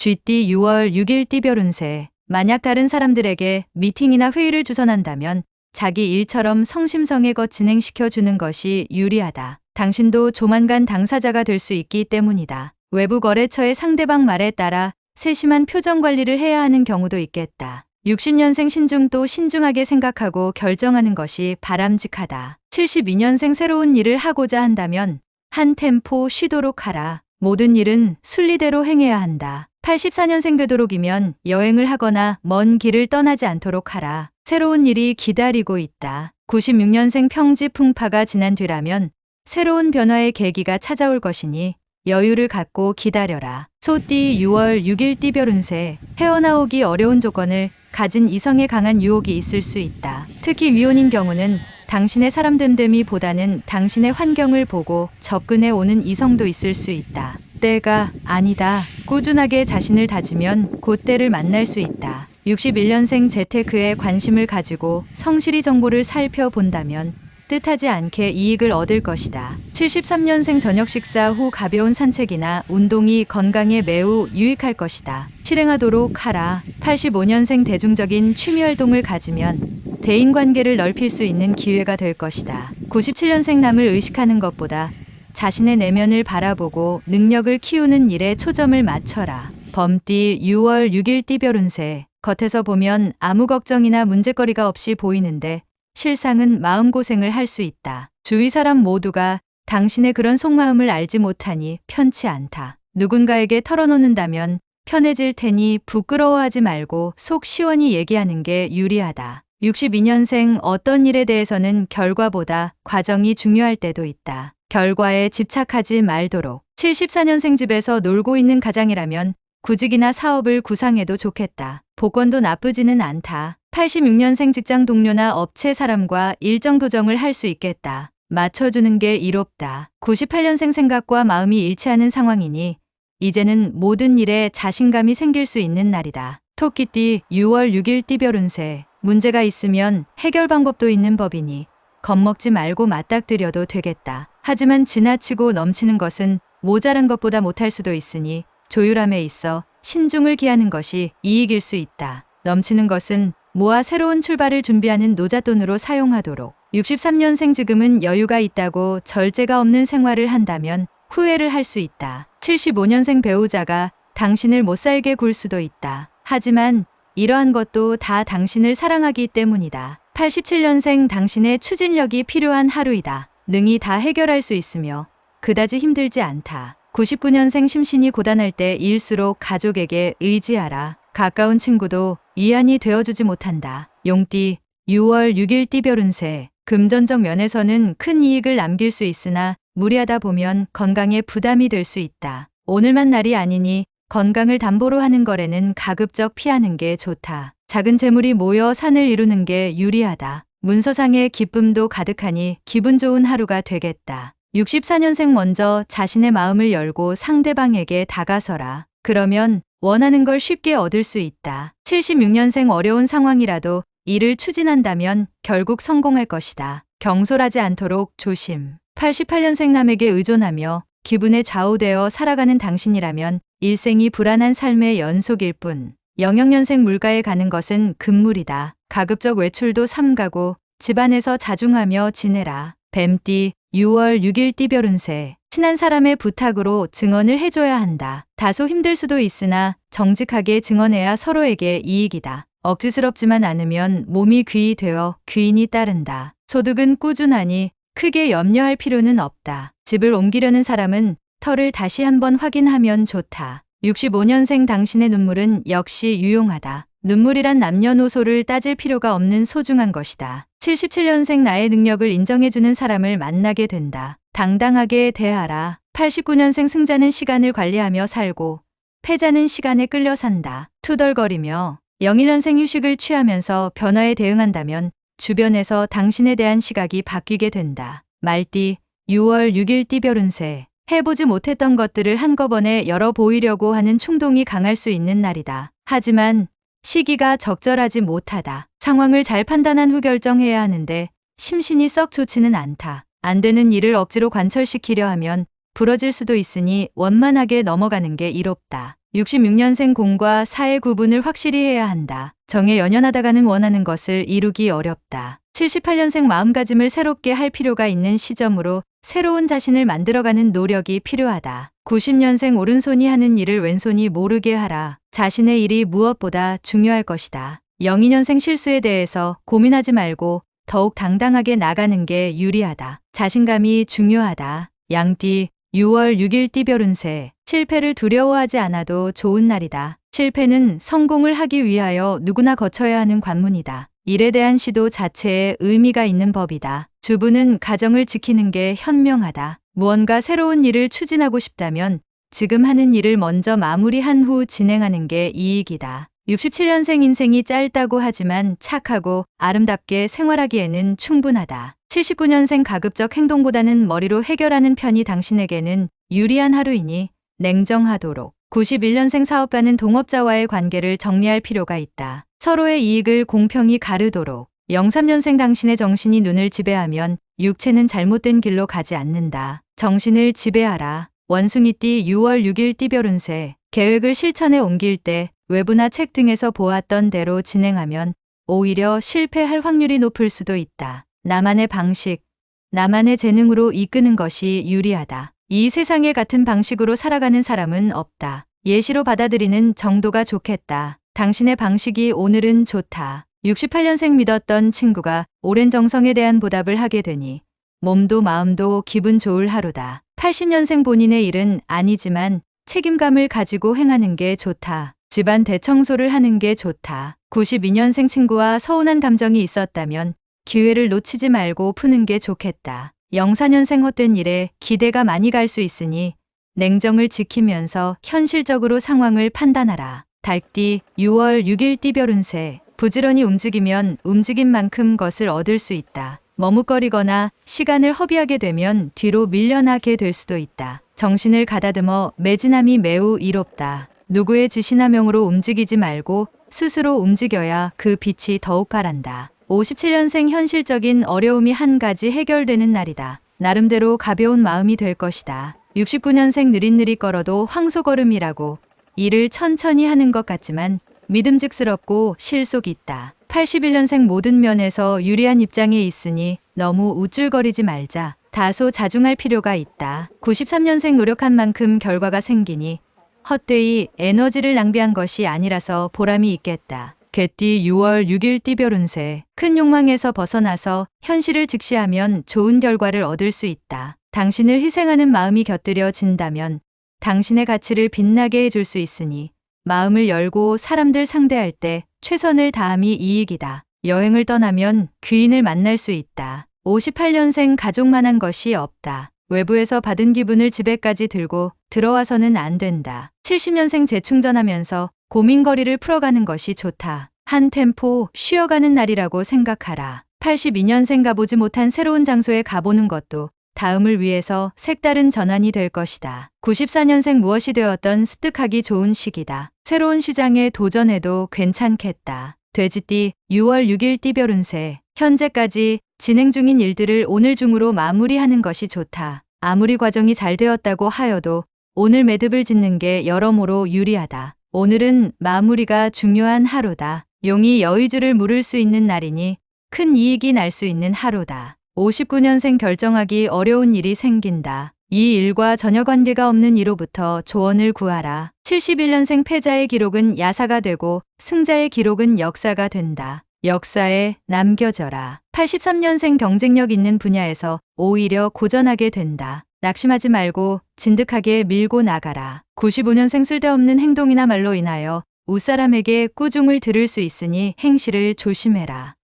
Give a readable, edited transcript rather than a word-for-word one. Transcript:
쥐띠 6월 6일 띠별 운세. 만약 다른 사람들에게 미팅이나 회의를 주선한다면 자기 일처럼 성심성의껏 진행시켜 주는 것이 유리하다. 당신도 조만간 당사자가 될 수 있기 때문이다. 외부 거래처의 상대방 말에 따라 세심한 표정 관리를 해야 하는 경우도 있겠다. 60년생 신중도 신중하게 생각하고 결정하는 것이 바람직하다. 72년생 새로운 일을 하고자 한다면 한 템포 쉬도록 하라. 모든 일은 순리대로 행해야 한다. 84년생 되도록이면 여행을 하거나 먼 길을 떠나지 않도록 하라. 새로운 일이 기다리고 있다. 96년생 평지 풍파가 지난 뒤라면 새로운 변화의 계기가 찾아올 것이니 여유를 갖고 기다려라. 소띠 6월 6일 띠별 운세. 헤어나오기 어려운 조건을 가진 이성에 강한 유혹이 있을 수 있다. 특히 위혼인 경우는 당신의 사람됨됨이 보다는 당신의 환경을 보고 접근해 오는 이성도 있을 수 있다. 때가 아니다. 꾸준하게 자신을 다지면 곧 때를 만날 수 있다. 61년생 재테크에 관심을 가지고 성실히 정보를 살펴본다면 뜻하지 않게 이익을 얻을 것이다. 73년생 저녁 식사 후 가벼운 산책이나 운동이 건강에 매우 유익할 것이다. 실행하도록 하라. 85년생 대중적인 취미활동을 가지면 대인관계를 넓힐 수 있는 기회가 될 것이다. 97년생 남을 의식하는 것보다 자신의 내면을 바라보고 능력을 키우는 일에 초점을 맞춰라. 범띠 6월 6일 띠별 운세. 겉에서 보면 아무 걱정이나 문제거리가 없이 보이는데 실상은 마음고생을 할 수 있다. 주위 사람 모두가 당신의 그런 속마음을 알지 못하니 편치 않다. 누군가에게 털어놓는다면 편해질 테니 부끄러워하지 말고 속 시원히 얘기하는 게 유리하다. 62년생 어떤 일에 대해서는 결과보다 과정이 중요할 때도 있다. 결과에 집착하지 말도록. 74년생 집에서 놀고 있는 가장이라면 구직이나 사업을 구상해도 좋겠다. 복권도 나쁘지는 않다. 86년생 직장 동료나 업체 사람과 일정 조정을 할 수 있겠다. 맞춰주는 게 이롭다. 98년생 생각과 마음이 일치하는 상황이니 이제는 모든 일에 자신감이 생길 수 있는 날이다. 토끼띠 6월 6일 띠별 운세. 문제가 있으면 해결 방법도 있는 법이니 겁먹지 말고 맞닥뜨려도 되겠다. 하지만 지나치고 넘치는 것은 모자란 것보다 못할 수도 있으니 조율함에 있어 신중을 기하는 것이 이익일 수 있다. 넘치는 것은 모아 새로운 출발을 준비하는 노잣돈으로 사용하도록. 63년생 지금은 여유가 있다고 절제가 없는 생활을 한다면 후회를 할 수 있다. 75년생 배우자가 당신을 못살게 굴 수도 있다. 하지만 이러한 것도 다 당신을 사랑하기 때문이다. 87년생 당신의 추진력이 필요한 하루이다. 능히 다 해결할 수 있으며 그다지 힘들지 않다. 99년생 심신이 고단할 때 일수록 가족에게 의지하라. 가까운 친구도 위안이 되어주지 못한다. 용띠 6월 6일 띠별 운세. 금전적 면에서는 큰 이익을 남길 수 있으나 무리하다 보면 건강에 부담이 될 수 있다. 오늘만 날이 아니니 건강을 담보로 하는 거래는 가급적 피하는 게 좋다. 작은 재물이 모여 산을 이루는 게 유리하다. 문서상의 기쁨도 가득하니 기분 좋은 하루가 되겠다. 64년생 먼저 자신의 마음을 열고 상대방에게 다가서라. 그러면 원하는 걸 쉽게 얻을 수 있다. 76년생 어려운 상황이라도 일을 추진한다면 결국 성공할 것이다. 경솔하지 않도록 조심. 88년생 남에게 의존하며 기분에 좌우되어 살아가는 당신이라면 일생이 불안한 삶의 연속일 뿐. 영영년생 물가에 가는 것은 금물이다. 가급적 외출도 삼가고 집안에서 자중하며 지내라. 뱀띠 6월 6일 띠별 운세. 친한 사람의 부탁으로 증언을 해줘야 한다. 다소 힘들 수도 있으나 정직하게 증언해야 서로에게 이익이다. 억지스럽지만 않으면 몸이 귀히 되어 귀인이 따른다. 소득은 꾸준하니 크게 염려할 필요는 없다. 집을 옮기려는 사람은 터를 다시 한번 확인하면 좋다. 65년생 당신의 눈물은 역시 유용하다. 눈물이란 남녀노소를 따질 필요가 없는 소중한 것이다. 77년생 나의 능력을 인정해주는 사람을 만나게 된다. 당당하게 대하라. 89년생 승자는 시간을 관리하며 살고 패자는 시간에 끌려 산다. 투덜거리며 02년생 휴식을 취하면서 변화에 대응한다면 주변에서 당신에 대한 시각이 바뀌게 된다. 말띠 6월 6일 띠별 운세. 해보지 못했던 것들을 한꺼번에 열어 보이려고 하는 충동이 강할 수 있는 날이다. 하지만 시기가 적절하지 못하다. 상황을 잘 판단한 후 결정해야 하는데 심신이 썩 좋지는 않다. 안 되는 일을 억지로 관철시키려 하면 부러질 수도 있으니 원만하게 넘어가는 게 이롭다. 66년생 공과 사의 구분을 확실히 해야 한다. 정에 연연하다가는 원하는 것을 이루기 어렵다. 78년생 마음가짐을 새롭게 할 필요가 있는 시점으로 새로운 자신을 만들어가는 노력이 필요하다. 90년생 오른손이 하는 일을 왼손이 모르게 하라. 자신의 일이 무엇보다 중요할 것이다. 02년생 실수에 대해서 고민하지 말고 더욱 당당하게 나가는 게 유리하다. 자신감이 중요하다. 양띠 6월 6일 띠별 운세. 실패를 두려워하지 않아도 좋은 날이다. 실패는 성공을 하기 위하여 누구나 거쳐야 하는 관문이다. 일에 대한 시도 자체에 의미가 있는 법이다. 주부는 가정을 지키는 게 현명하다. 무언가 새로운 일을 추진하고 싶다면 지금 하는 일을 먼저 마무리한 후 진행하는 게 이익이다. 67년생 인생이 짧다고 하지만 착하고 아름답게 생활하기에는 충분하다. 79년생 가급적 행동보다는 머리로 해결하는 편이 당신에게는 유리한 하루이니 냉정하도록. 91년생 사업가는 동업자와의 관계를 정리할 필요가 있다. 서로의 이익을 공평히 가르도록. 03년생 당신의 정신이 눈을 지배하면 육체는 잘못된 길로 가지 않는다. 정신을 지배하라. 원숭이띠 6월 6일 띠별 운세. 계획을 실천에 옮길 때 외부나 책 등에서 보았던 대로 진행하면 오히려 실패할 확률이 높을 수도 있다. 나만의 방식, 나만의 재능으로 이끄는 것이 유리하다. 이 세상에 같은 방식으로 살아가는 사람은 없다. 예시로 받아들이는 정도가 좋겠다. 당신의 방식이 오늘은 좋다. 68년생 믿었던 친구가 오랜 정성에 대한 보답을 하게 되니 몸도 마음도 기분 좋을 하루다. 80년생 본인의 일은 아니지만 책임감을 가지고 행하는 게 좋다. 집안 대청소를 하는 게 좋다. 92년생 친구와 서운한 감정이 있었다면 기회를 놓치지 말고 푸는 게 좋겠다. 04년생 헛된 일에 기대가 많이 갈 수 있으니 냉정을 지키면서 현실적으로 상황을 판단하라. 달띠 6월 6일 띠별 운세. 부지런히 움직이면 움직인 만큼 것을 얻을 수 있다. 머뭇거리거나 시간을 허비하게 되면 뒤로 밀려나게 될 수도 있다. 정신을 가다듬어 매진함이 매우 이롭다. 누구의 지시나 명으로 움직이지 말고 스스로 움직여야 그 빛이 더욱 바란다. 57년생 현실적인 어려움이 한 가지 해결되는 날이다. 나름대로 가벼운 마음이 될 것이다. 69년생 느릿느릿 걸어도 황소걸음이라고 일을 천천히 하는 것 같지만 믿음직스럽고 실속 있다. 81년생 모든 면에서 유리한 입장에 있으니 너무 우쭐거리지 말자. 다소 자중할 필요가 있다. 93년생 노력한 만큼 결과가 생기니 헛되이 에너지를 낭비한 것이 아니라서 보람이 있겠다. 개띠 6월 6일 띠별 운세. 큰 욕망에서 벗어나서 현실을 직시하면 좋은 결과를 얻을 수 있다. 당신을 희생하는 마음이 곁들여진다면 당신의 가치를 빛나게 해줄 수 있으니 마음을 열고 사람들 상대할 때 최선을 다함이 이익이다. 여행을 떠나면 귀인을 만날 수 있다. 58년생 가족만한 것이 없다. 외부에서 받은 기분을 집에까지 들고 들어와서는 안 된다. 70년생 재충전하면서 고민거리를 풀어가는 것이 좋다. 한 템포 쉬어가는 날이라고 생각하라. 82년생 가보지 못한 새로운 장소에 가보는 것도 다음을 위해서 색다른 전환이 될 것이다. 94년생 무엇이 되었던 습득하기 좋은 시기다. 새로운 시장에 도전해도 괜찮겠다. 돼지띠 6월 6일 띠별 운세. 현재까지 진행 중인 일들을 오늘 중으로 마무리하는 것이 좋다. 아무리 과정이 잘 되었다고 하여도 오늘 매듭을 짓는 게 여러모로 유리하다. 오늘은 마무리가 중요한 하루다. 용이 여의주를 물을 수 있는 날이니 큰 이익이 날 수 있는 하루다. 59년생 결정하기 어려운 일이 생긴다. 이 일과 전혀 관계가 없는 이로부터 조언을 구하라. 71년생 패자의 기록은 야사가 되고 승자의 기록은 역사가 된다. 역사에 남겨져라. 83년생 경쟁력 있는 분야에서 오히려 고전하게 된다. 낙심하지 말고 진득하게 밀고 나가라. 95년생 쓸데없는 행동이나 말로 인하여 윗사람에게 꾸중을 들을 수 있으니 행실을 조심해라.